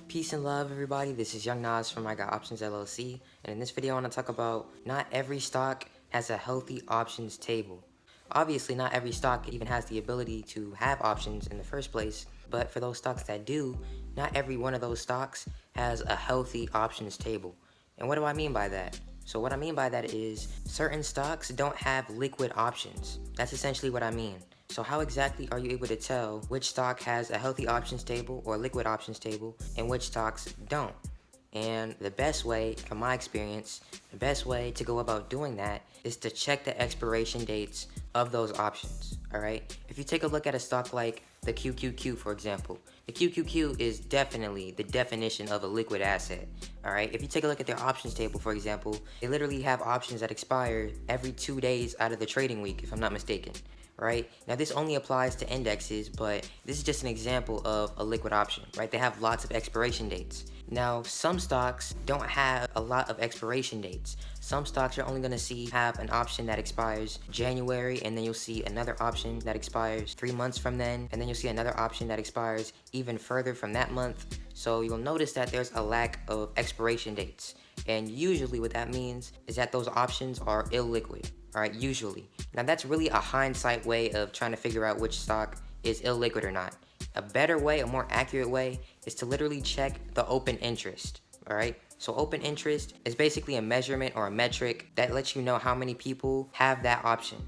Peace and love, everybody. This is Young Nas from iGotOptions LLC, and in this video, I want to talk about not every stock has a healthy options table. Obviously, not every stock even has the ability to have options in the first place, but for those stocks that do, not every one of those stocks has a healthy options table. And what do I mean by that? So what I mean by that is certain stocks don't have liquid options. That's essentially what I mean. So how exactly are you able to tell which stock has a healthy options table or liquid options table and which stocks don't? And the best way, from my experience, the best way to go about doing that is to check the expiration dates of those options, all right? If you take a look at a stock like the QQQ, for example, the QQQ is definitely the definition of a liquid asset, all right? If you take a look at their options table, for example, they literally have options that expire every 2 days out of the trading week, if I'm not mistaken. Right? Now this only applies to indexes, but this is just an example of a liquid option, right? They have lots of expiration dates. Now, some stocks don't have a lot of expiration dates. Some stocks you're only gonna have an option that expires January, and then you'll see another option that expires 3 months from then, and then you'll see another option that expires even further from that month. So you'll notice that there's a lack of expiration dates. And usually what that means is that those options are illiquid. All right, usually. Now that's really a hindsight way of trying to figure out which stock is illiquid or not. A better way, a more accurate way, is to literally check the open interest. All right, so open interest is basically a measurement or a metric that lets you know how many people have that option.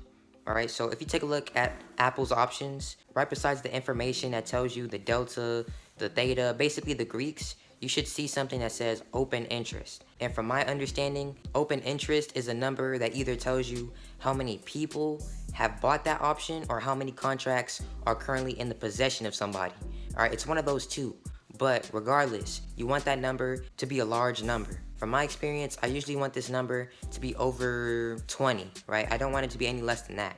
All right, so if you take a look at Apple's options, right besides the information that tells you the delta, the theta, basically the Greeks, you should see something that says open interest. And from my understanding, open interest is a number that either tells you how many people have bought that option or how many contracts are currently in the possession of somebody. All right, it's one of those two. But regardless, you want that number to be a large number. From my experience, I usually want this number to be over 20, right? I don't want it to be any less than that,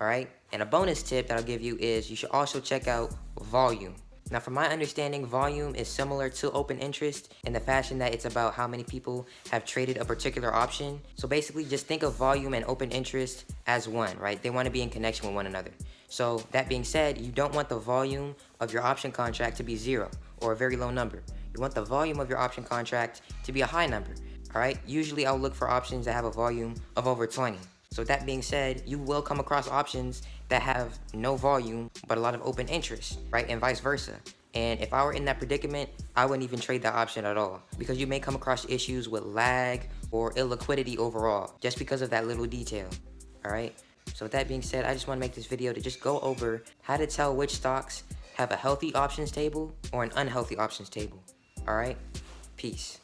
all right? And a bonus tip that I'll give you is you should also check out volume. Now, from my understanding, volume is similar to open interest in the fashion that it's about how many people have traded a particular option. So basically, just think of volume and open interest as one, right? They want to be in connection with one another. So that being said, you don't want the volume of your option contract to be 0 or a very low number. You want the volume of your option contract to be a high number, all right? Usually, I'll look for options that have a volume of over 20. So that being said, you will come across options that have no volume, but a lot of open interest, right? And vice versa. And if I were in that predicament, I wouldn't even trade that option at all because you may come across issues with lag or illiquidity overall just because of that little detail, all right? So with that being said, I just want to make this video to just go over how to tell which stocks have a healthy options table or an unhealthy options table, all right? Peace.